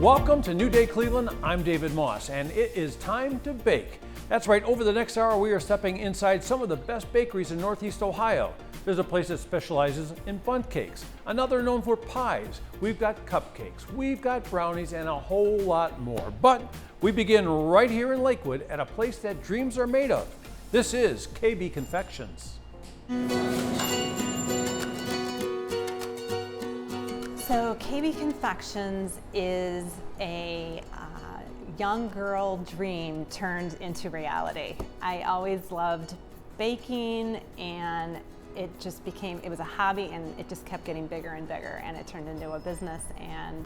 Welcome to New Day Cleveland. I'm David Moss, and it is time to bake. That's right, over the next hour we are stepping inside some of the best bakeries in Northeast Ohio. There's a place that specializes in bundt cakes, another known for pies. We've got cupcakes, we've got brownies, and a whole lot more. But we begin right here in Lakewood at a place that dreams are made of. This is KB Confections. So KB Confections is a young girl dream turned into reality. I always loved baking, and it was a hobby, and it just kept getting bigger and bigger, and it turned into a business, and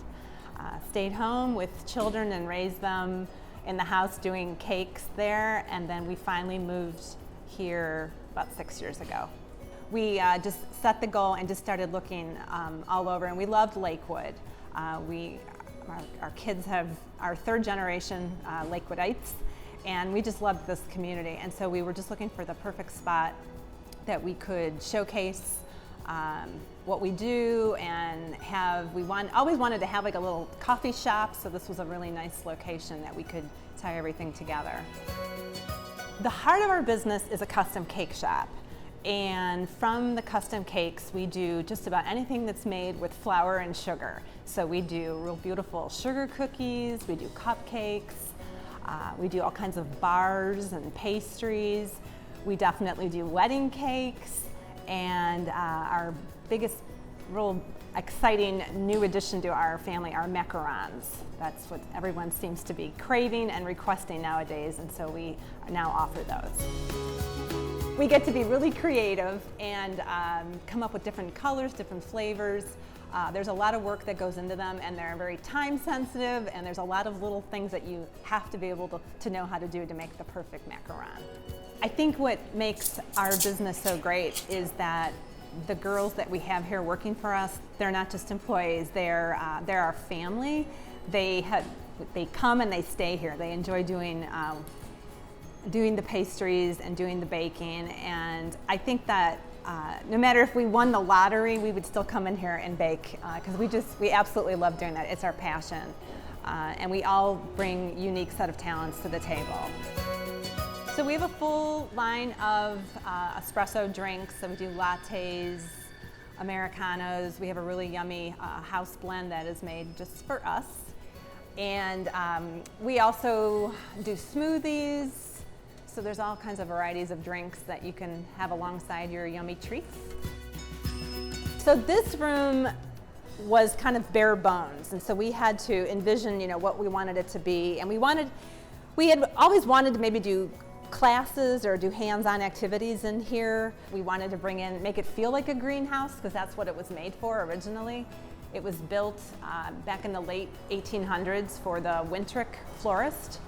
stayed home with children and raised them in the house doing cakes there, and then we finally moved here about 6 years ago. We just set the goal and just started looking all over, and we loved Lakewood. Our kids are third generation Lakewoodites, and we just loved this community, and so we were just looking for the perfect spot that we could showcase what we do and always wanted to have like a little coffee shop, so this was a really nice location that we could tie everything together. The heart of our business is a custom cake shop. And from the custom cakes, we do just about anything that's made with flour and sugar. So we do real beautiful sugar cookies, we do cupcakes, we do all kinds of bars and pastries. We definitely do wedding cakes, and our biggest real exciting new addition to our family are macarons. That's what everyone seems to be craving and requesting nowadays, and so we now offer those. We get to be really creative and come up with different colors, different flavors. There's a lot of work that goes into them, and they're very time sensitive, and there's a lot of little things that you have to be able to know how to do to make the perfect macaron. I think what makes our business so great is that the girls that we have here working for us, they're not just employees, they're our family. They come and they stay here. They enjoy doing the pastries and doing the baking, and I think that no matter if we won the lottery, we would still come in here and bake because we absolutely love doing that. It's our passion, and we all bring unique set of talents to the table. So we have a full line of espresso drinks. So we do lattes, Americanos. We have a really yummy house blend that is made just for us, and we also do smoothies. So there's all kinds of varieties of drinks that you can have alongside your yummy treats. So this room was kind of bare bones, and so we had to envision, what we wanted it to be, and we had always wanted to maybe do classes or do hands-on activities in here. We wanted to make it feel like a greenhouse, because that's what it was made for originally. It was built back in the late 1800s for the Wintrick florist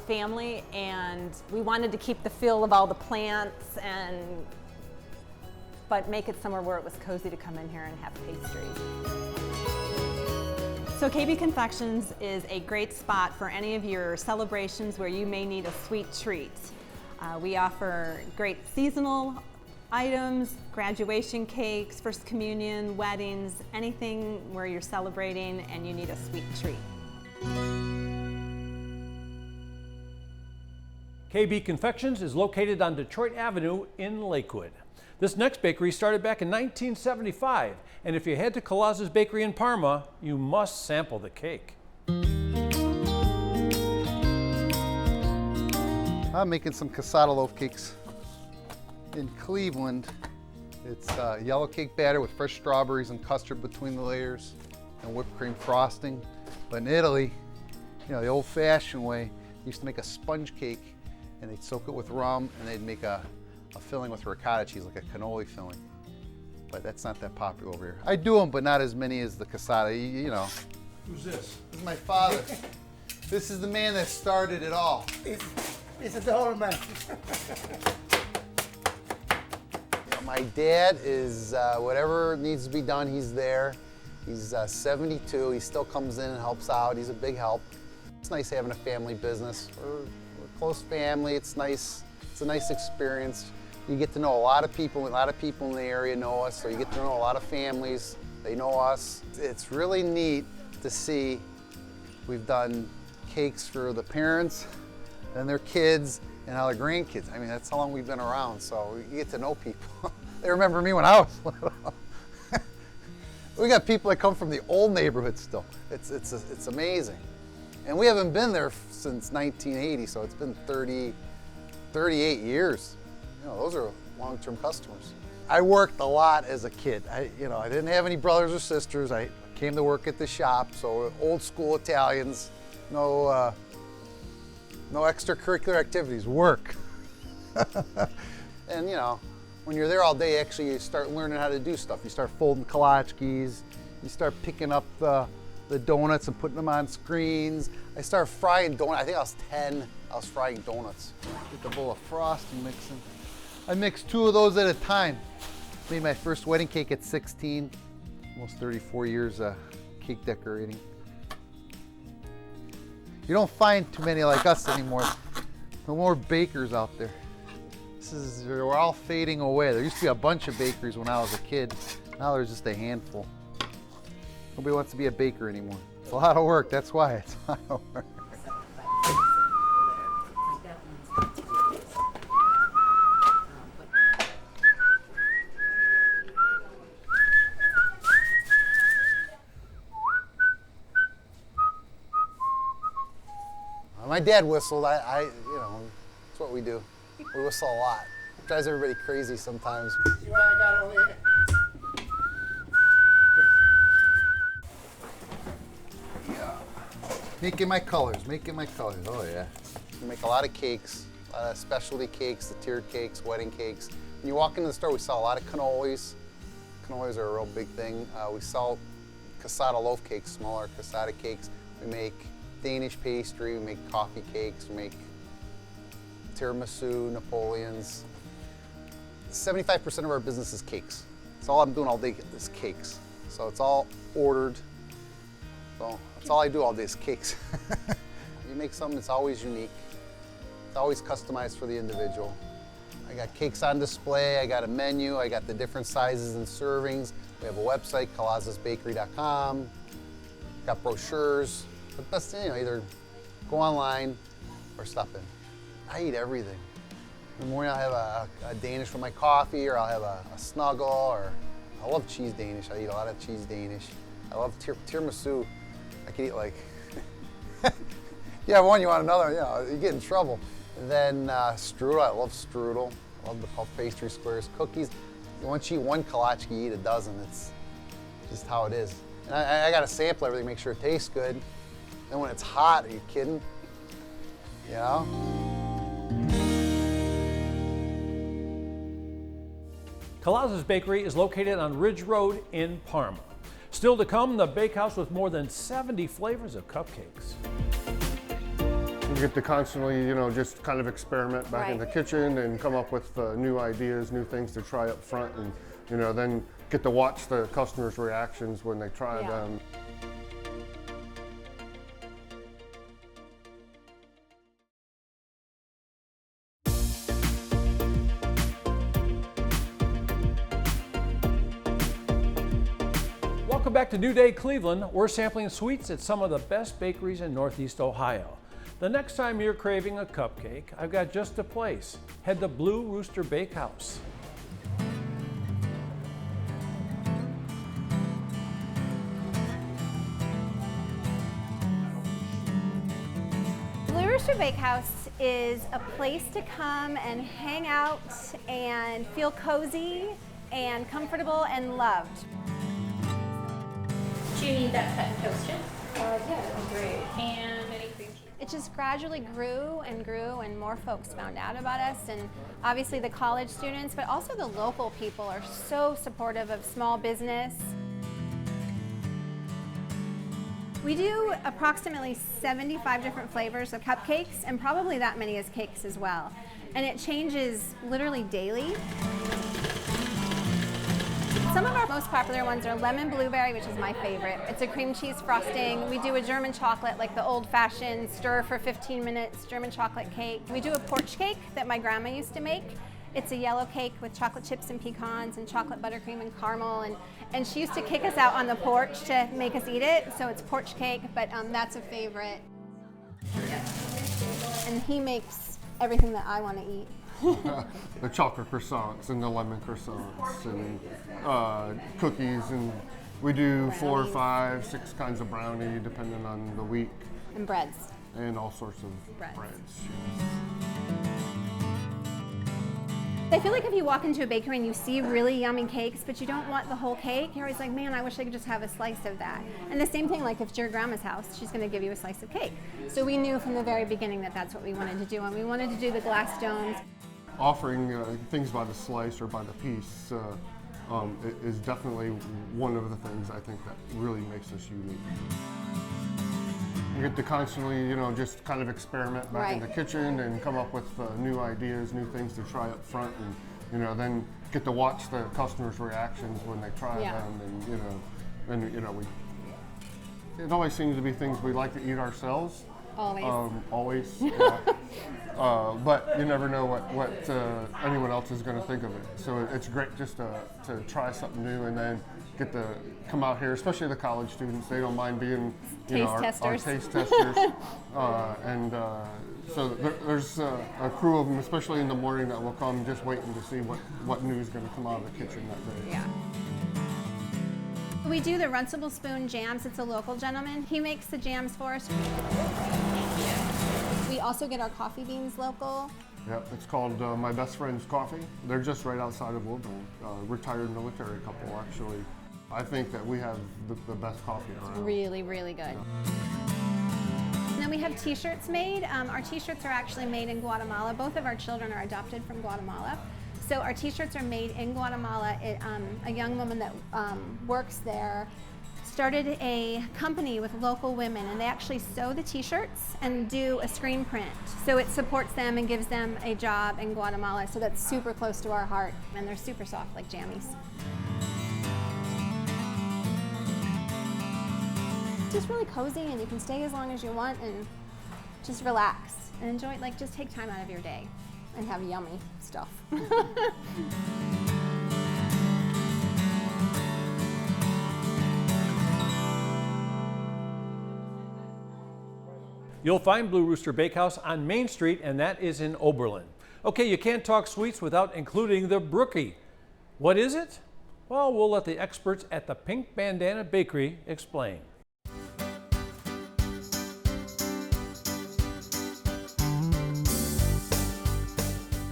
family, and we wanted to keep the feel of all the plants but make it somewhere where it was cozy to come in here and have pastries. So KB Confections is a great spot for any of your celebrations where you may need a sweet treat. We offer great seasonal items, graduation cakes, first communion, weddings, anything where you're celebrating and you need a sweet treat. KB Confections is located on Detroit Avenue in Lakewood. This next bakery started back in 1975, and if you head to Colossus Bakery in Parma, you must sample the cake. I'm making some cassata loaf cakes in Cleveland. It's yellow cake batter with fresh strawberries and custard between the layers and whipped cream frosting. But in Italy, the old-fashioned way, they used to make a sponge cake, and they'd soak it with rum, and they'd make a filling with ricotta cheese, like a cannoli filling. But that's not that popular over here. I do them, but not as many as the cassata, Who's this? This is my father. This is the man that started it all. It's the whole man. My dad is, whatever needs to be done, he's there. He's 72, he still comes in and helps out. He's a big help. It's nice having a family business. We're a close family, it's nice. It's a nice experience. You get to know a lot of people in the area know us, so you get to know a lot of families. They know us. It's really neat to see We've done cakes for the parents and their kids and now their grandkids. I mean, that's how long we've been around, so you get to know people. They remember me when I was little. We got people that come from the old neighborhood still. It's amazing. And we haven't been there since 1980, so it's been 38 years. You know, those are long-term customers. I worked a lot as a kid. I didn't have any brothers or sisters. I came to work at the shop, so old school Italians, no extracurricular activities, work. And you know, when you're there all day, actually you start learning how to do stuff. You start folding kolachkis, you start picking up the donuts and putting them on screens. I started frying donuts. I think I was 10, I was frying donuts. Get the bowl of frosting mixing. I mixed 2 of those at a time. Made my first wedding cake at 16, almost 34 years cake decorating. You don't find too many like us anymore. No more bakers out there. We're all fading away. There used to be a bunch of bakeries when I was a kid. Now there's just a handful. Nobody wants to be a baker anymore. It's a lot of work, that's why it's a lot of work. My dad whistled. You know, it's what we do. We whistle a lot. It drives everybody crazy sometimes. See what I got over here? Yeah. Making my colors. Oh yeah. We make a lot of cakes, a lot of specialty cakes, the tiered cakes, wedding cakes. When you walk into the store, we sell a lot of cannolis. Cannolis are a real big thing. We sell cassata loaf cakes, smaller cassata cakes. We make Danish pastry, we make coffee cakes, we make tiramisu, Napoleons. 75% of our business is cakes. That's all I'm doing all day is cakes. So it's all ordered. So that's all I do all day is cakes. You make something that's always unique. It's always customized for the individual. I got cakes on display, I got a menu, I got the different sizes and servings. We have a website, colossusbakery.com. Got brochures. The best thing, either go online or stop in. I eat everything. In the morning I'll have a Danish with my coffee, or I'll have a snuggle, or I love cheese Danish. I eat a lot of cheese Danish. I love tiramisu. I can eat like, you have one, you want another, you know, you get in trouble. And then strudel, I love strudel. I love the puff pastry squares, cookies. Once you eat one kolachki, you eat a dozen. It's just how it is. And I got to sample everything, make sure it tastes good. And when it's hot, are you kidding? You know? Colossus Bakery is located on Ridge Road in Parma. Still to come, the bakehouse with more than 70 flavors of cupcakes. You get to constantly, you know, just kind of experiment back in the kitchen and come up with new ideas, new things to try up front, and, you know, then get to watch the customers' reactions when they try them. Welcome back to New Day Cleveland. We're sampling sweets at some of the best bakeries in Northeast Ohio. The next time you're craving a cupcake, I've got just a place. Head to Blue Rooster Bakehouse. Blue Rooster Bakehouse is a place to come and hang out and feel cozy and comfortable and loved. Do you need that cut and toasted? Yeah, that'd be great. And any cream cheese? It just gradually grew, and more folks found out about us. And obviously the college students, but also the local people are so supportive of small business. We do approximately 75 different flavors of cupcakes, and probably that many as cakes as well. And it changes literally daily. Some of our most popular ones are lemon blueberry, which is my favorite. It's a cream cheese frosting. We do a German chocolate, like the old-fashioned stir for 15 minutes German chocolate cake. We do a porch cake that my grandma used to make, It's a yellow cake with chocolate chips and pecans and chocolate buttercream and caramel. And she used to kick us out on the porch to make us eat it. So it's porch cake, but that's a favorite. And he makes everything that I want to eat. The chocolate croissants and the lemon croissants and cookies, and we do 4, 5, 6 kinds of brownie depending on the week. And breads. And all sorts of breads. Yes. I feel like if you walk into a bakery and you see really yummy cakes, but you don't want the whole cake, you're always like, man, I wish I could just have a slice of that. And the same thing, like if it's your grandma's house, she's going to give you a slice of cake. So we knew from the very beginning that that's what we wanted to do, and we wanted to do the glass domes. Offering things by the slice or by the piece is definitely one of the things I think that really makes us unique. You get to constantly, just kind of experiment back in the kitchen and come up with new ideas, new things to try up front, and then get to watch the customers' reactions when they try them, and it always seems to be things we like to eat ourselves. Always. Yeah. But you never know what anyone else is going to think of it. So it's great just to try something new and then get to come out here, especially the college students. They don't mind being our taste testers. So there's a crew of them, especially in the morning, that will come just waiting to see what new is going to come out of the kitchen that day. Yeah. We do the Runcible Spoon jams. It's a local gentleman. He makes the jams for us. We also get our coffee beans local. Yep, it's called My Best Friend's Coffee. They're just right outside of Woburn. Retired military couple, actually. I think that we have the best coffee around. It's really, really good. And then we have t-shirts made. Our t-shirts are actually made in Guatemala. Both of our children are adopted from Guatemala. So our t-shirts are made in Guatemala. A young woman that works there started a company with local women, and they actually sew the t-shirts and do a screen print. So it supports them and gives them a job in Guatemala. So that's super close to our heart, and they're super soft like jammies. It's just really cozy, and you can stay as long as you want and just relax and enjoy it. Like, just take time out of your day and have yummy stuff. You'll find Blue Rooster Bakehouse on Main Street, and that is in Oberlin. Okay, you can't talk sweets without including the brookie. What is it? Well, we'll let the experts at the Pink Bandana Bakery explain.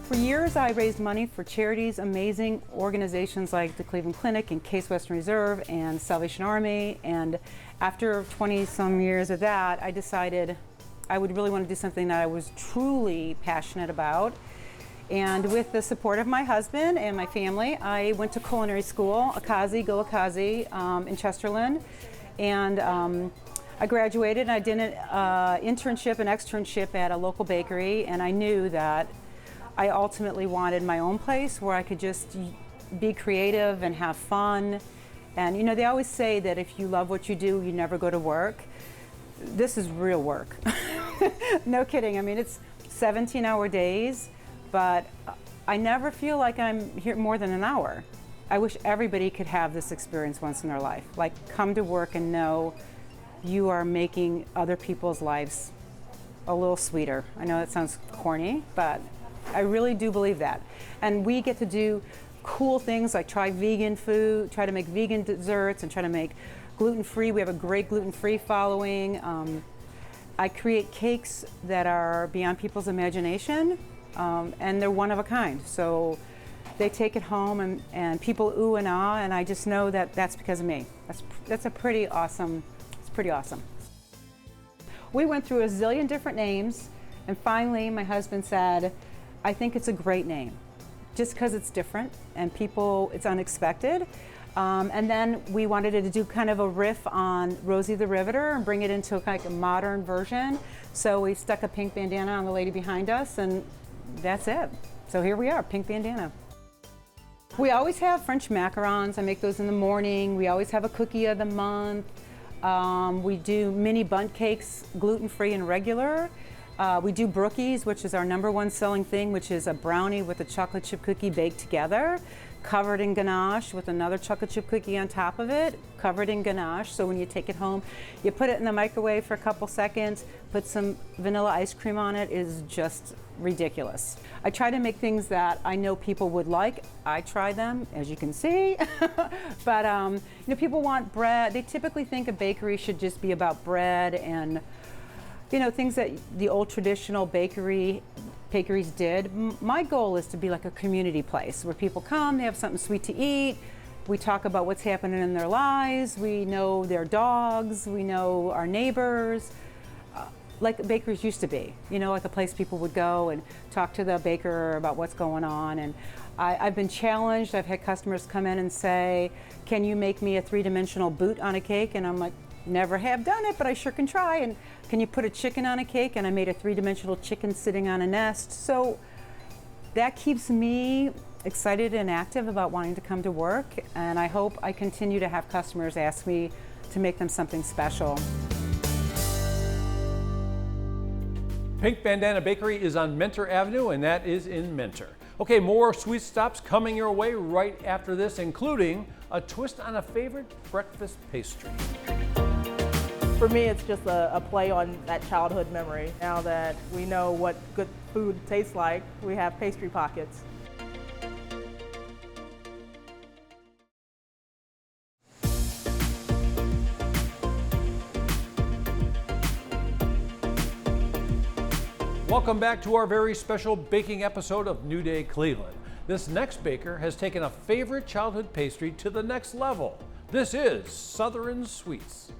For years, I raised money for charities, amazing organizations like the Cleveland Clinic and Case Western Reserve and Salvation Army. And after 20-some years of that, I decided I would really want to do something that I was truly passionate about. And with the support of my husband and my family, I went to culinary school, Go Akazi, in Chesterland. And I graduated, and I did an internship and externship at a local bakery, and I knew that I ultimately wanted my own place where I could just be creative and have fun. And you know, they always say that if you love what you do, you never go to work. This is real work. No kidding. I mean, it's 17-hour days, but I never feel like I'm here more than an hour. I wish everybody could have this experience once in their life. Like, come to work and know you are making other people's lives a little sweeter. I know that sounds corny, but I really do believe that. And we get to do cool things like try vegan food, try to make vegan desserts, and try to make gluten-free. We have a great gluten-free following. I create cakes that are beyond people's imagination, and they're one of a kind. So they take it home, and people ooh and ah, and I just know that that's because of me. That's a pretty awesome, it's pretty awesome. We went through a zillion different names, and finally my husband said, I think it's a great name, just because it's different and it's unexpected. And then we wanted to do kind of a riff on Rosie the Riveter and bring it into like a modern version. So we stuck a pink bandana on the lady behind us, and that's it. So here we are, Pink Bandana. We always have French macarons. I make those in the morning. We always have a cookie of the month. We do mini Bundt cakes, gluten-free and regular. We do brookies, which is our #1 selling thing, which is a brownie with a chocolate chip cookie baked together, covered in ganache with another chocolate chip cookie on top of it, covered in ganache. So when you take it home, you put it in the microwave for a couple seconds, put some vanilla ice cream on it. Is just ridiculous. I try to make things that I know people would like. I try them, as you can see. But you know, people want bread. They typically think a bakery should just be about bread and, you know, things that the old traditional bakeries did. My goal is to be like a community place where people come, they have something sweet to eat. We talk about what's happening in their lives. We know their dogs. We know our neighbors. Like bakeries used to be, you know, like a place people would go and talk to the baker about what's going on. And I've been challenged. I've had customers come in and say, can you make me a 3-dimensional boot on a cake? And I'm like, never have done it, but I sure can try. And can you put a chicken on a cake? And I made a 3-dimensional chicken sitting on a nest. So that keeps me excited and active about wanting to come to work. And I hope I continue to have customers ask me to make them something special. Pink Bandana Bakery is on Mentor Avenue, and that is in Mentor. Okay, more sweet stops coming your way right after this, including a twist on a favorite breakfast pastry. For me, it's just a play on that childhood memory. Now that we know what good food tastes like, we have pastry pockets. Welcome back to our very special baking episode of New Day Cleveland. This next baker has taken a favorite childhood pastry to the next level. This is Southern Sweets.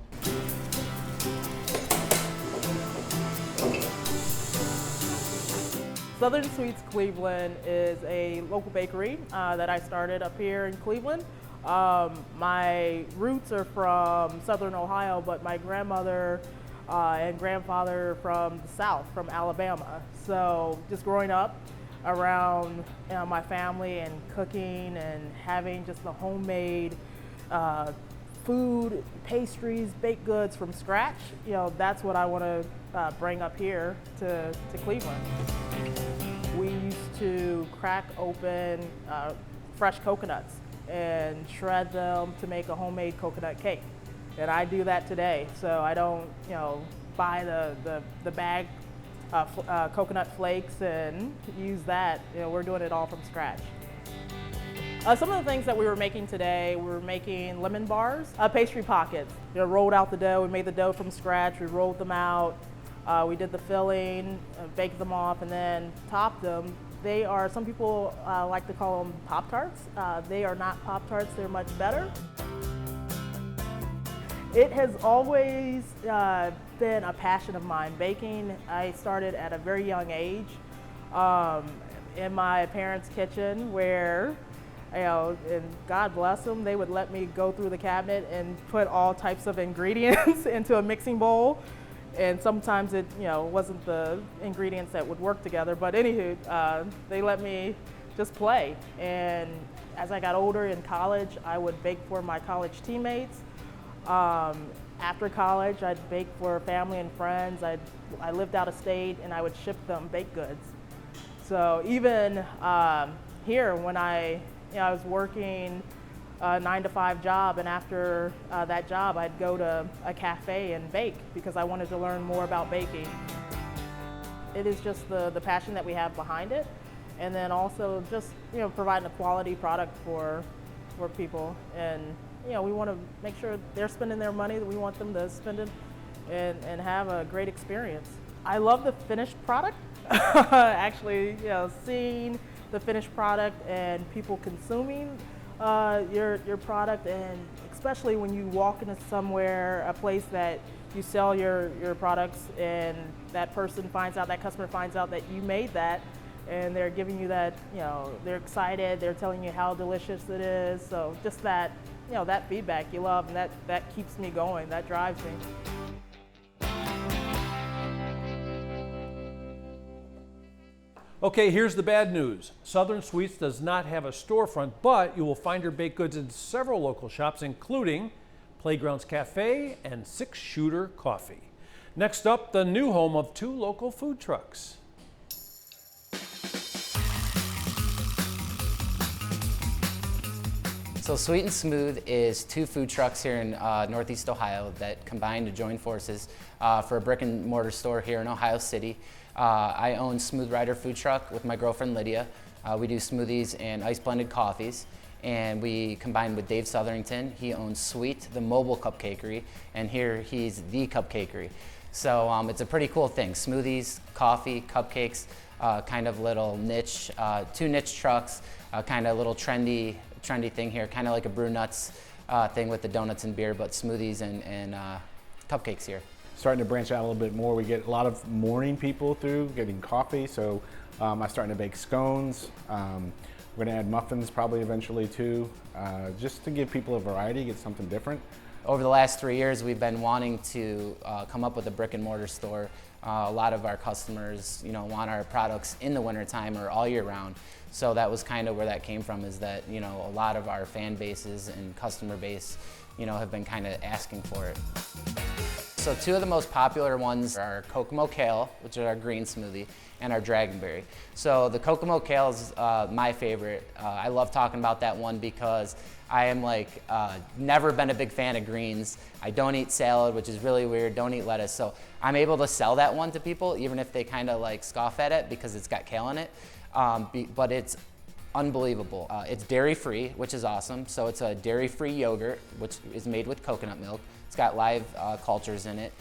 Southern Sweets Cleveland is a local bakery that I started up here in Cleveland. My roots are from Southern Ohio, but my grandmother and grandfather from the South, from Alabama. So just growing up around my family and cooking and having just the homemade food, pastries, baked goods from scratch, you know, that's what I want to bring up here to Cleveland. We used to crack open fresh coconuts and shred them to make a homemade coconut cake. And I do that today, so I don't, you know, buy the bag coconut flakes and use that. You know, we're doing it all from scratch. Some of the things that we were making today, we were making lemon bars, pastry pockets. You know, rolled out the dough. We made the dough from scratch. We rolled them out. We did the filling, baked them off, and then topped them. They are, some people like to call them Pop-Tarts. They are not Pop-Tarts. They're much better. It has always been a passion of mine. Baking, I started at a very young age in my parents' kitchen where, you know, and God bless them, they would let me go through the cabinet and put all types of ingredients into a mixing bowl. And sometimes it, you know, wasn't the ingredients that would work together, but anywho, they let me just play. And as I got older in college, I would bake for my college teammates. After college, I'd bake for family and friends. I lived out of state and I would ship them baked goods. So even here, when I was working a 9-to-5 job, and after that job, I'd go to a cafe and bake because I wanted to learn more about baking. It is just the passion that we have behind it, and then also just, you know, providing a quality product for people. And you know, we want to make sure they're spending their money, that we want them to spend it and have a great experience. I love the finished product. Actually, you know, seeing the finished product and people consuming your product, and especially when you walk into somewhere, a place that you sell your products, and that person finds out, that customer finds out that you made that, and they're giving you that, you know, they're excited, they're telling you how delicious it is. So just that, you know, that feedback you love, and that keeps me going, that drives me. Okay, here's the bad news. Southern Sweets does not have a storefront, but you will find your baked goods in several local shops, including Playgrounds Cafe and 6 Shooter Coffee. Next up, the new home of 2 local food trucks. So Sweet and Smooth is 2 food trucks here in Northeast Ohio that combine to join forces for a brick and mortar store here in Ohio City. I own Smooth Rider Food Truck with my girlfriend Lydia. We do smoothies and ice blended coffees, and we combine with Dave Sotherington. He owns Sweet, the mobile cupcakery, and here he's the cupcakery. So it's a pretty cool thing. Smoothies, coffee, cupcakes, kind of little niche, 2 niche trucks, kind of little trendy thing here, kind of like a Brew Nuts thing with the donuts and beer, but smoothies and cupcakes here. Starting to branch out a little bit more. We get a lot of morning people through getting coffee, so I'm starting to bake scones. We're gonna add muffins probably eventually too, just to give people a variety, get something different. Over the last 3 years, we've been wanting to come up with a brick and mortar store. A lot of our customers, want our products in the wintertime or all year round. So that was kind of where that came from, is that, a lot of our fan bases and customer base, have been kind of asking for it. So 2 of the most popular ones are Kokomo Kale, which is our green smoothie, and our Dragonberry. So the Kokomo Kale is my favorite. I love talking about that one because I am never been a big fan of greens. I don't eat salad, which is really weird, don't eat lettuce. So I'm able to sell that one to people, even if they kind of scoff at it because it's got kale in it. But it's unbelievable. It's dairy-free, which is awesome. So it's a dairy-free yogurt, which is made with coconut milk. It's got live cultures in it.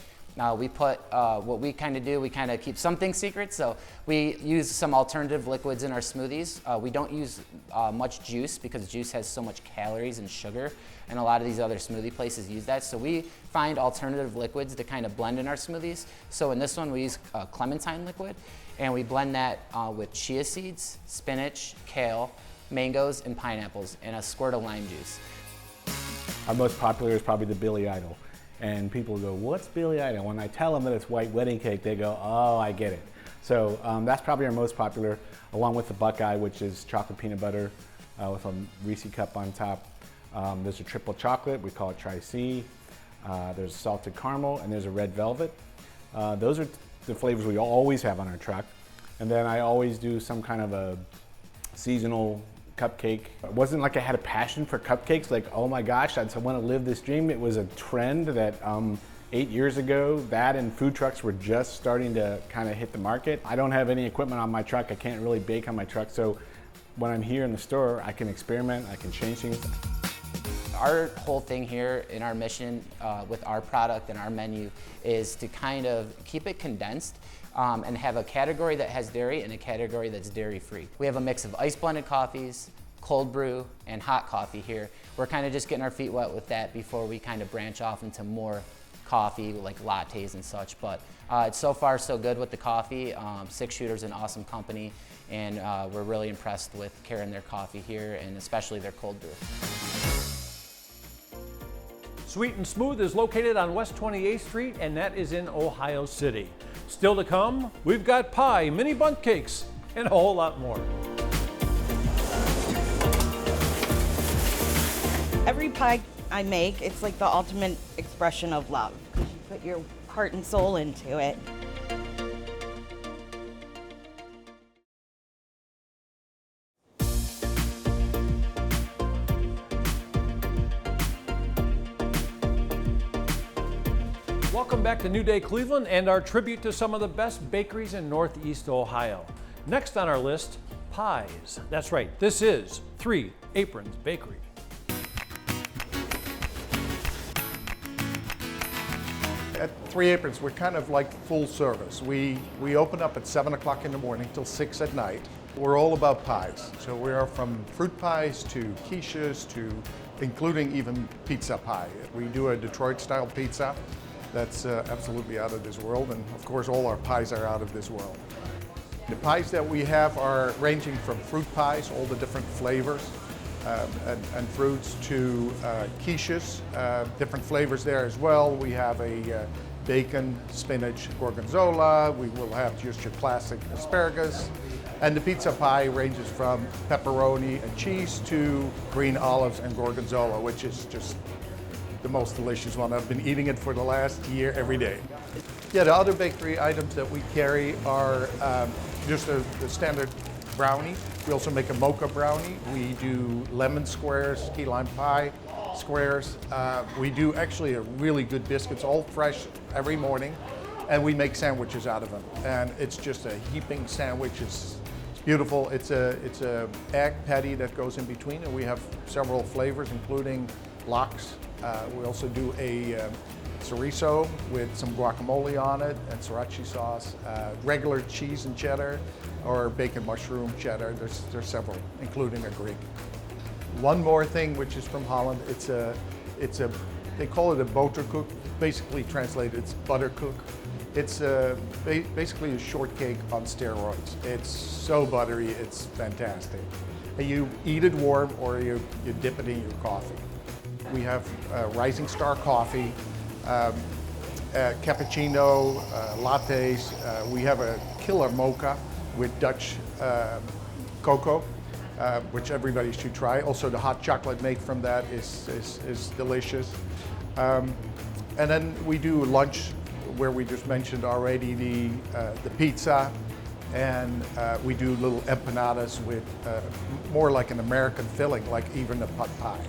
We put, what we kind of do, we kind of keep some things secret. So we use some alternative liquids in our smoothies. We don't use much juice because juice has so much calories and sugar, and a lot of these other smoothie places use that. So we find alternative liquids to kind of blend in our smoothies. So in this one, we use clementine liquid, and we blend that with chia seeds, spinach, kale, mangoes, and pineapples, and a squirt of lime juice. Our most popular is probably the Billy Idol. And people go, what's Billy Idol? When I tell them that it's white wedding cake, they go, oh, I get it. So that's probably our most popular, along with the Buckeye, which is chocolate peanut butter with a Reese cup on top. There's a triple chocolate, we call it Tri-C. There's salted caramel, and there's a red velvet. Those are the flavors we always have on our truck. And then I always do some kind of a seasonal cupcake. It wasn't like I had a passion for cupcakes, like, oh my gosh, I want to live this dream. It was a trend that 8 years ago, that and food trucks were just starting to kind of hit the market. I don't have any equipment on my truck. I can't really bake on my truck. So when I'm here in the store, I can experiment, I can change things. Our whole thing here in our mission with our product and our menu is to kind of keep it condensed and have a category that has dairy and a category that's dairy-free. We have a mix of ice blended coffees, cold brew, and hot coffee here. We're kind of just getting our feet wet with that before we kind of branch off into more coffee, like lattes and such. But it's so far so good with the coffee. Six Shooter's an awesome company, and we're really impressed with carrying their coffee here, and especially their cold brew. Sweet and Smooth is located on West 28th Street, and that is in Ohio City. Still to come, we've got pie, mini bundt cakes, and a whole lot more. Every pie I make, it's like the ultimate expression of love, because you put your heart and soul into it. Welcome back to New Day Cleveland and our tribute to some of the best bakeries in Northeast Ohio. Next on our list, pies. That's right, this is 3 Aprons Bakery. At 3 Aprons, we're kind of like full service. We open up at 7 o'clock in the morning till 6 at night. We're all about pies. So we are from fruit pies to quiches to including even pizza pie. We do a Detroit style pizza that's absolutely out of this world, and of course all our pies are out of this world. The pies that we have are ranging from fruit pies, all the different flavors and fruits, to quiches, different flavors there as well. We have a bacon, spinach, gorgonzola. We will have just your classic asparagus. And the pizza pie ranges from pepperoni and cheese to green olives and gorgonzola, which is just the most delicious one. I've been eating it for the last year every day. Yeah, the other bakery items that we carry are just the standard brownie. We also make a mocha brownie. We do lemon squares, key lime pie squares. We do actually a really good biscuits, all fresh every morning, and we make sandwiches out of them. And it's just a heaping sandwich. It's beautiful. It's a egg patty that goes in between, and we have several flavors, including lox. We also do a chorizo with some guacamole on it and sriracha sauce, regular cheese and cheddar, or bacon mushroom cheddar. There's several, including a Greek. One more thing, which is from Holland. They call it a boterkoek. Basically translated, it's butterkoek. It's basically a shortcake on steroids. It's so buttery, it's fantastic. And you eat it warm, or you dip it in your coffee. We have Rising Star coffee, cappuccino, lattes. We have a killer mocha with Dutch cocoa, which everybody should try. Also, the hot chocolate made from that is delicious. And then we do lunch, where we just mentioned already the pizza, and we do little empanadas with more like an American filling, like even a pot pie.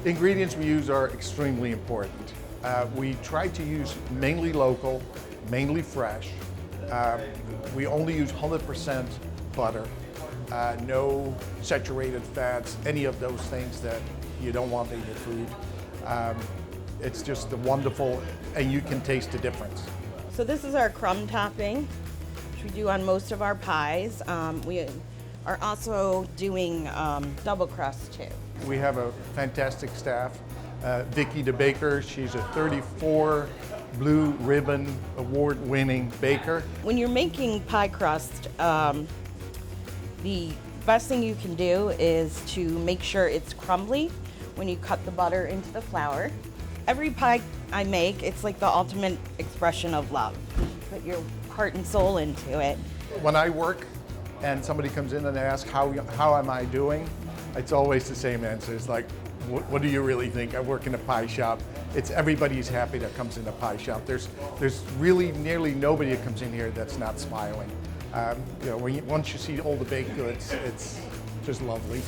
The ingredients we use are extremely important. We try to use mainly local, mainly fresh. We only use 100% butter, no saturated fats, any of those things that you don't want in your food. It's just wonderful, and you can taste the difference. So this is our crumb topping, which we do on most of our pies. We are also doing double crust too. We have a fantastic staff. Vicky the baker, she's a 34 Blue Ribbon award-winning baker. When you're making pie crust, the best thing you can do is to make sure it's crumbly when you cut the butter into the flour. Every pie I make, it's like the ultimate expression of love. Put your heart and soul into it. When I work and somebody comes in and asks, how am I doing? It's always the same answer. It's like, what do you really think? I work in a pie shop. It's everybody's happy that comes in a pie shop. There's really nearly nobody that comes in here that's not smiling. Once you see all the baked goods, it's just lovely.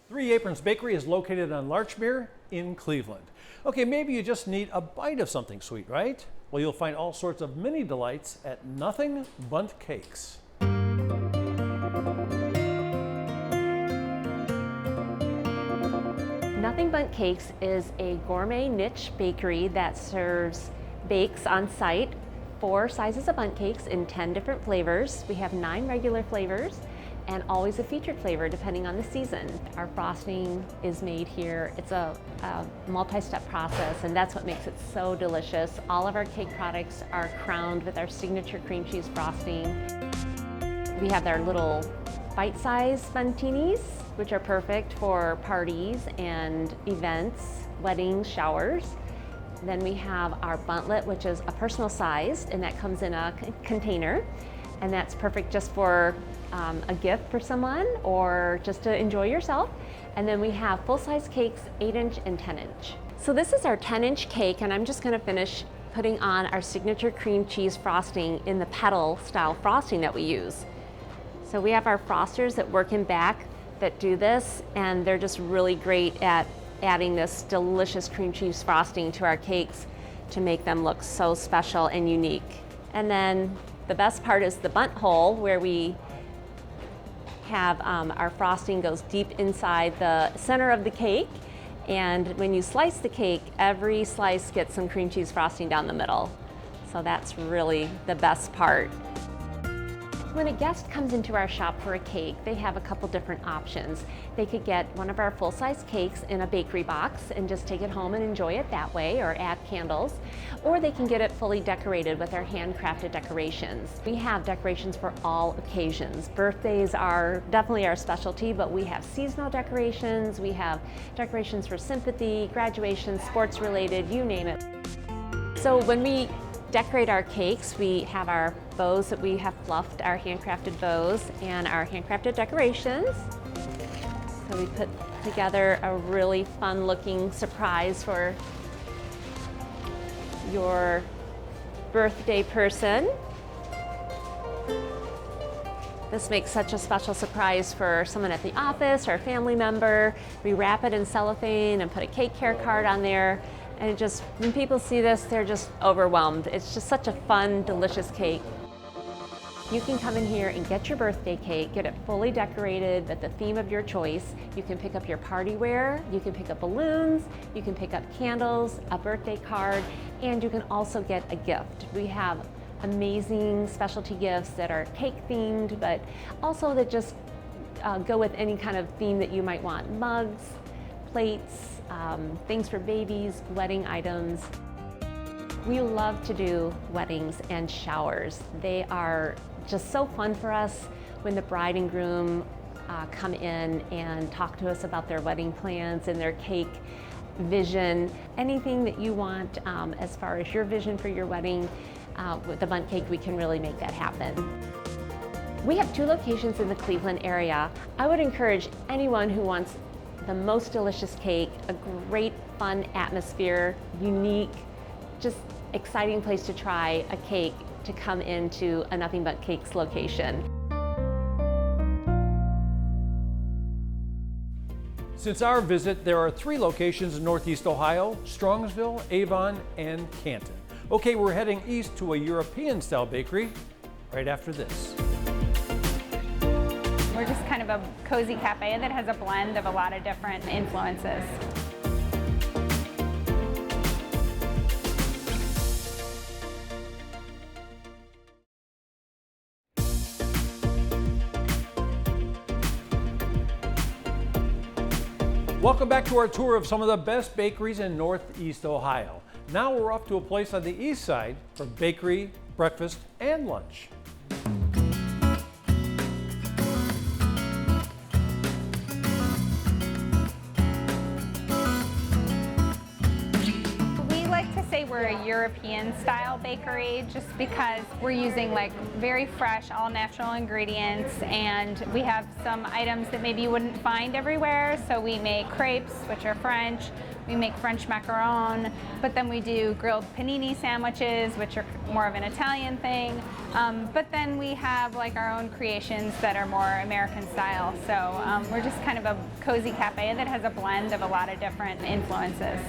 Three Aprons Bakery is located on Larchmere in Cleveland. Okay, maybe you just need a bite of something sweet, right? Well, you'll find all sorts of mini delights at Nothing Bundt Cakes. Nothing Bundt Cakes is a gourmet niche bakery that serves bakes on site, 4 sizes of bundt cakes in 10 different flavors. We have 9 regular flavors and always a featured flavor depending on the season. Our frosting is made here. It's a multi-step process, and that's what makes it so delicious. All of our cake products are crowned with our signature cream cheese frosting. We have our little bite-sized buntinis, which are perfect for parties and events, weddings, showers. Then we have our buntlet, which is a personal sized, and that comes in a container, and that's perfect just for a gift for someone or just to enjoy yourself. And then we have full-size cakes, 8-inch and 10-inch. So this is our 10-inch cake, and I'm just gonna finish putting on our signature cream cheese frosting in the petal style frosting that we use. So we have our frosters that work in back that do this, and they're just really great at adding this delicious cream cheese frosting to our cakes to make them look so special and unique. And then the best part is the bundt hole, where we have our frosting goes deep inside the center of the cake, and when you slice the cake, every slice gets some cream cheese frosting down the middle. So that's really the best part. When a guest comes into our shop for a cake, they have a couple different options. They could get one of our full-size cakes in a bakery box and just take it home and enjoy it that way, or add candles. Or they can get it fully decorated with our handcrafted decorations. We have decorations for all occasions. Birthdays are definitely our specialty, but we have seasonal decorations, we have decorations for sympathy, graduation, sports related, you name it. So when we decorate our cakes, we have our bows that we have fluffed, our handcrafted bows, and our handcrafted decorations. So we put together a really fun looking surprise for your birthday person. This makes such a special surprise for someone at the office or a family member. We wrap it in cellophane and put a cake care card on there. And it just, when people see this, they're just overwhelmed. It's just such a fun, delicious cake. You can come in here and get your birthday cake, get it fully decorated with the theme of your choice. You can pick up your party wear, you can pick up balloons, you can pick up candles, a birthday card, and you can also get a gift. We have amazing specialty gifts that are cake themed, but also that just go with any kind of theme that you might want. Mugs, plates, things for babies, wedding items. We love to do weddings and showers. They are just so fun for us when the bride and groom come in and talk to us about their wedding plans and their cake vision. Anything that you want as far as your vision for your wedding, with the Bundt cake, we can really make that happen. We have 2 locations in the Cleveland area. I would encourage anyone who wants the most delicious cake, a great fun atmosphere, unique, just exciting place to try a cake, to come into a Nothing But Cakes location. Since our visit, there are 3 locations in Northeast Ohio: Strongsville, Avon, and Canton. Okay, we're heading east to a European-style bakery right after this. We're just kind of a cozy cafe that has a blend of a lot of different influences. Welcome back to our tour of some of the best bakeries in Northeast Ohio. Now we're off to a place on the east side for bakery, breakfast, and lunch. We like to say we're a European style bakery just because we're using like very fresh, all natural ingredients, and we have some items that maybe you wouldn't find everywhere. So we make crepes, which are French. We make French macaron, but then we do grilled panini sandwiches, which are more of an Italian thing. But then we have like our own creations that are more American style. So we're just kind of a cozy cafe that has a blend of a lot of different influences.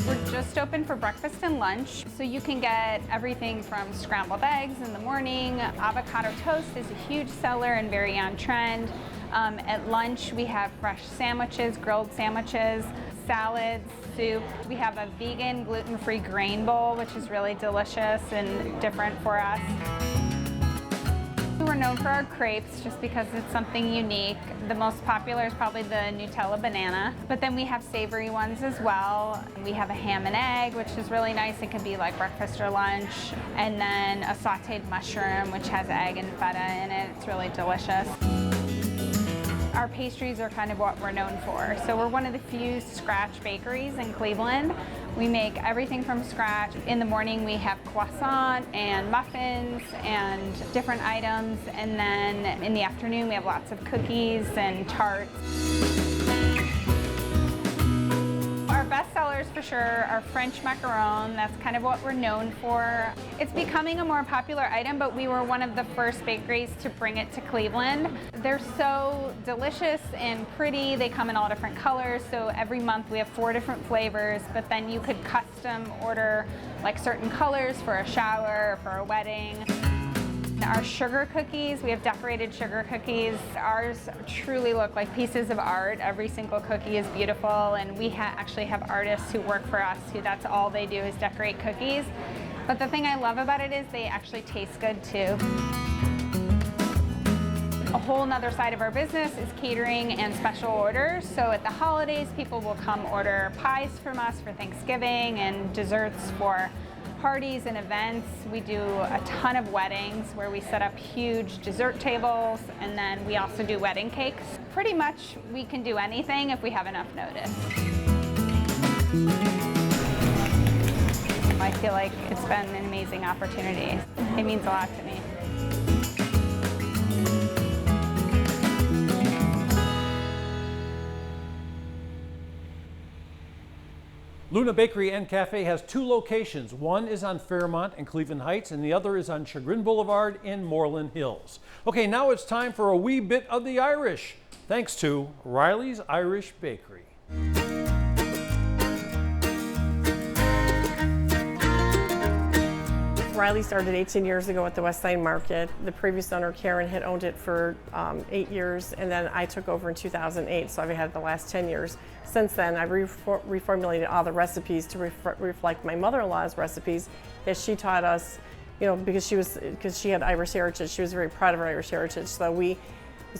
We're just open for breakfast and lunch, so you can get everything from scrambled eggs in the morning. Avocado toast is a huge seller and very on trend. At lunch, we have fresh sandwiches, grilled sandwiches, salads, soup. We have a vegan, gluten-free grain bowl, which is really delicious and different for us. We're known for our crepes just because it's something unique. The most popular is probably the Nutella banana, but then we have savory ones as well. We have a ham and egg, which is really nice. It can be like breakfast or lunch. And then a sauteed mushroom, which has egg and feta in it. It's really delicious. Our pastries are kind of what we're known for. So we're one of the few scratch bakeries in Cleveland. We make everything from scratch. In the morning we have croissant and muffins and different items, and then in the afternoon we have lots of cookies and tarts. Our best sellers for sure are French macaron. That's kind of what we're known for. It's becoming a more popular item, but we were one of the first bakeries to bring it to Cleveland. They're so delicious and pretty. They come in all different colors. So every month we have 4 different flavors, but then you could custom order like certain colors for a shower or for a wedding. Our sugar cookies, we have decorated sugar cookies. Ours truly look like pieces of art. Every single cookie is beautiful, and we actually have artists who work for us who that's all they do is decorate cookies. But the thing I love about it is they actually taste good too. A whole nother side of our business is catering and special orders. So at the holidays, people will come order pies from us for Thanksgiving and desserts for parties and events. We do a ton of weddings where we set up huge dessert tables, and then we also do wedding cakes. Pretty much we can do anything if we have enough notice. I feel like it's been an amazing opportunity. It means a lot to me. Luna Bakery and Cafe has 2 locations. One is on Fairmont and Cleveland Heights, and the other is on Chagrin Boulevard in Moreland Hills. Okay, now it's time for a wee bit of the Irish, thanks to Riley's Irish Bakery. Riley started 18 years ago at the West Side Market. The previous owner, Karen, had owned it for 8 years, and then I took over in 2008, so I've had it the last 10 years. Since then, I've reformulated all the recipes to reflect my mother-in-law's recipes that she taught us, you know, because she had Irish heritage. She was very proud of her Irish heritage, so we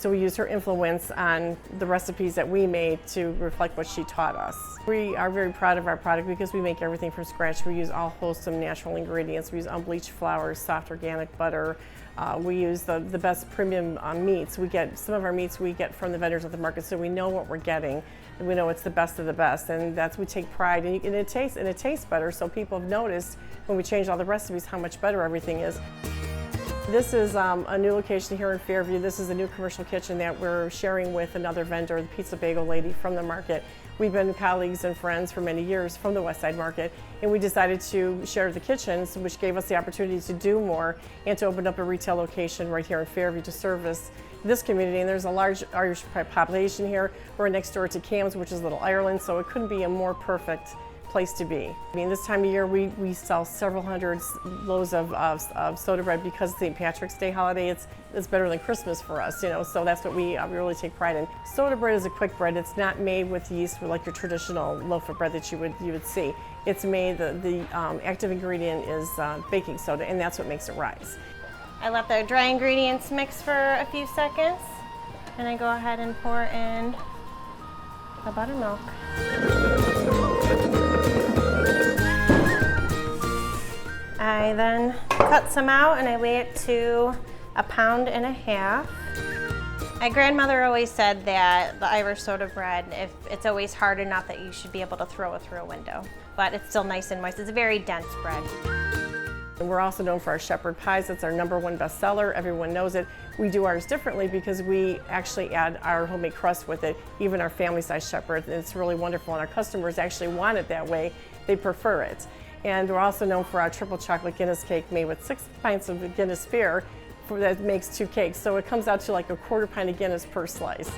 used her influence on the recipes that we made to reflect what she taught us. We are very proud of our product because we make everything from scratch. We use all wholesome natural ingredients. We use unbleached flour, soft organic butter. We use the best premium meats. Some of our meats we get from the vendors at the market, so we know what we're getting. And we know it's the best of the best, and we take pride. And it tastes better, so people have noticed when we change all the recipes how much better everything is. This is a new location here in Fairview. This is a new commercial kitchen that we're sharing with another vendor, the Pizza Bagel lady from the market. We've been colleagues and friends for many years from the West Side Market, and we decided to share the kitchens, which gave us the opportunity to do more and to open up a retail location right here in Fairview to service this community. And there's a large Irish population here. We're next door to Cam's, which is Little Ireland, so it couldn't be a more perfect place to be. I mean, this time of year we sell several hundred loaves of soda bread because St. Patrick's Day holiday. It's better than Christmas for us, you know, so that's what we really take pride in. Soda bread is a quick bread. It's not made with yeast like your traditional loaf of bread that you would see. It's made, the active ingredient is baking soda, and that's what makes it rise. I let the dry ingredients mix for a few seconds, and I go ahead and pour in the buttermilk. I then cut some out and I weigh it to 1.5 pounds. My grandmother always said that the Irish soda bread, if it's always hard enough that you should be able to throw it through a window, but it's still nice and moist. It's a very dense bread. And we're also known for our shepherd pies. That's our #1 bestseller. Everyone knows it. We do ours differently because we actually add our homemade crust with it, even our family-sized shepherd. And it's really wonderful, and our customers actually want it that way. They prefer it. And we're also known for our triple chocolate Guinness cake made with 6 pints of Guinness beer that makes 2 cakes. So it comes out to like a 1/4 pint of Guinness per slice.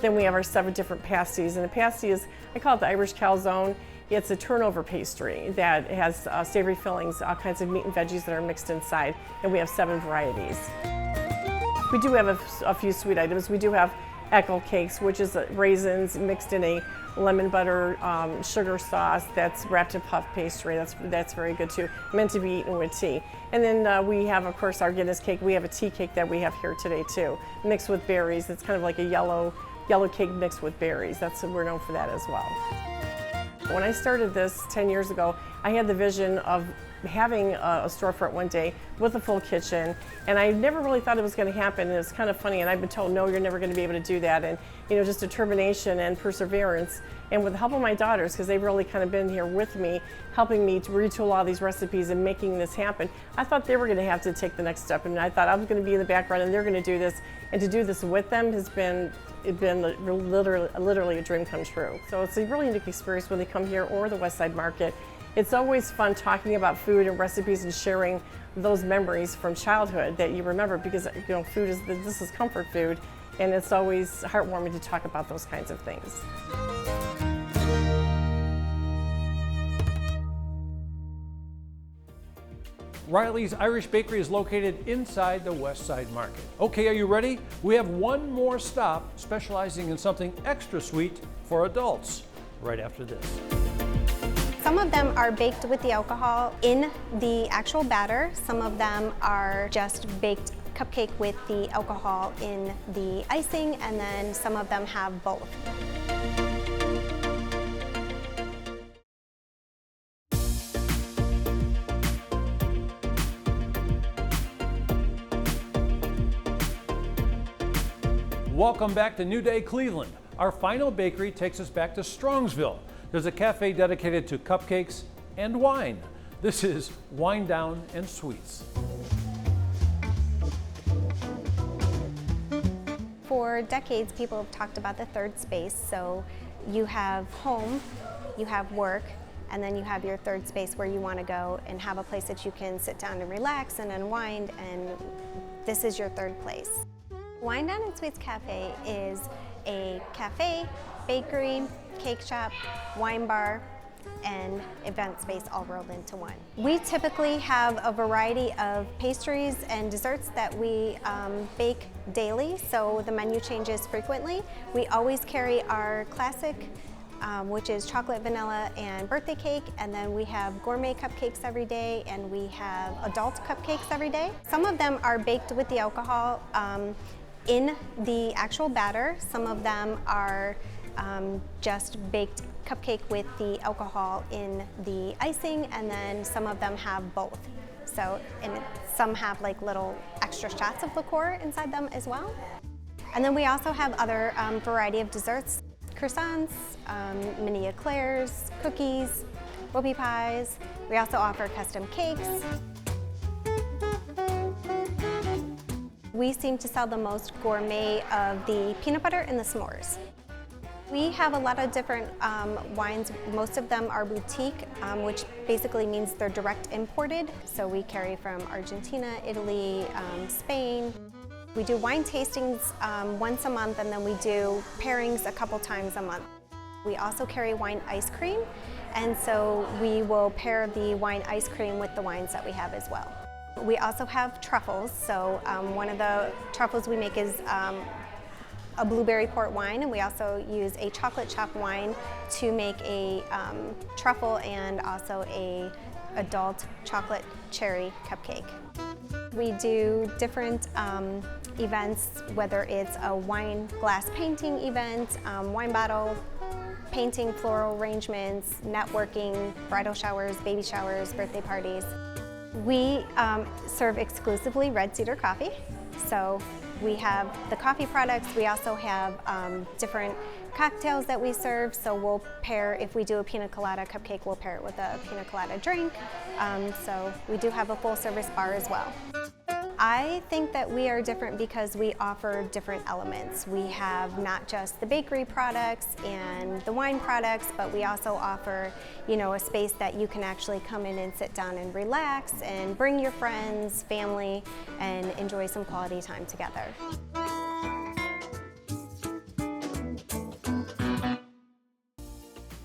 Then we have our 7 different pasties, and the pasty is, I call it the Irish calzone. It's a turnover pastry that has savory fillings, all kinds of meat and veggies that are mixed inside, and we have 7 varieties. We do have a few sweet items. We do have Eckel cakes, which is raisins mixed in a lemon butter sugar sauce that's wrapped in puff pastry. That's very good too, meant to be eaten with tea. And then we have, of course, our Guinness cake. We have a tea cake that we have here today too, mixed with berries. It's kind of like a yellow cake mixed with berries. We're known for that as well. When I started this 10 years ago, I had the vision of having a storefront one day with a full kitchen, and I never really thought it was going to happen. And it's kind of funny, and I've been told, no, you're never going to be able to do that. And you know, just determination and perseverance, and with the help of my daughters, because they've really kind of been here with me, helping me to retool all these recipes and making this happen. I thought they were going to have to take the next step, and I thought I was going to be in the background, and they're going to do this. And to do this with them has been literally a dream come true. So it's a really unique experience when they come here or the West Side Market. It's always fun talking about food and recipes and sharing those memories from childhood that you remember, because you know, this is comfort food, and it's always heartwarming to talk about those kinds of things. Riley's Irish Bakery is located inside the West Side Market. Okay, are you ready? We have one more stop specializing in something extra sweet for adults right after this. Some of them are baked with the alcohol in the actual batter. Some of them are just baked cupcake with the alcohol in the icing, and then some of them have both. Welcome back to New Day Cleveland. Our final bakery takes us back to Strongsville. There's a cafe dedicated to cupcakes and wine. This is Wine Down and Sweets. For decades, people have talked about the third space. So you have home, you have work, and then you have your third space where you want to go and have a place that you can sit down and relax and unwind, and this is your third place. Wine Down and Sweets Cafe is a cafe, bakery, cake shop, wine bar, and event space all rolled into one. We typically have a variety of pastries and desserts that we bake daily, so the menu changes frequently. We always carry our classic, which is chocolate, vanilla, and birthday cake, and then we have gourmet cupcakes every day, and we have adult cupcakes every day. Some of them are baked with the alcohol in the actual batter. Some of them are just baked cupcake with the alcohol in the icing, and then some of them have both. So, and some have like little extra shots of liqueur inside them as well. And then we also have other variety of desserts, croissants, mini eclairs, cookies, whoopie pies. We also offer custom cakes. We seem to sell the most gourmet of the peanut butter and the s'mores. We have a lot of different wines. Most of them are boutique, which basically means they're direct imported. So we carry from Argentina, Italy, Spain. We do wine tastings once a month, and then we do pairings a couple times a month. We also carry wine ice cream, and so we will pair the wine ice cream with the wines that we have as well. We also have truffles. So one of the truffles we make is a blueberry port wine, and we also use a chocolate chop wine to make a truffle and also a adult chocolate cherry cupcake. We do different events, whether it's a wine glass painting event, wine bottle painting, floral arrangements, networking, bridal showers, baby showers, birthday parties. We serve exclusively red cedar coffee. So we have the coffee products. We also have different cocktails that we serve. So we'll pair, if we do a pina colada cupcake, we'll pair it with a pina colada drink. So we do have a full service bar as well. I think that we are different because we offer different elements. We have not just the bakery products and the wine products, but we also offer, you know, a space that you can actually come in and sit down and relax and bring your friends, family, and enjoy some quality time together.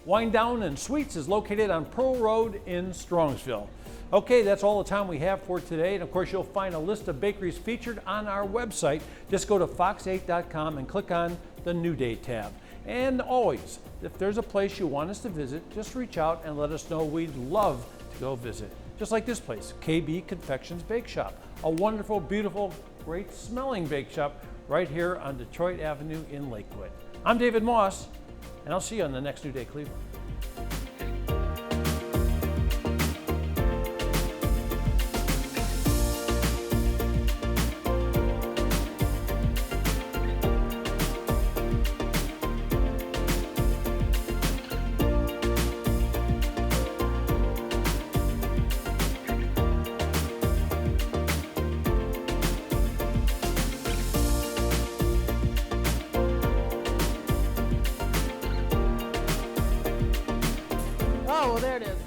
Wine Down and Sweets is located on Pearl Road in Strongsville. Okay, that's all the time we have for today. And of course, you'll find a list of bakeries featured on our website. Just go to fox8.com and click on the New Day tab. And always, if there's a place you want us to visit, just reach out and let us know. We'd love to go visit. Just like this place, KB Confections Bake Shop. A wonderful, beautiful, great smelling bake shop right here on Detroit Avenue in Lakewood. I'm David Moss, and I'll see you on the next New Day Cleveland. Oh, well, there it is.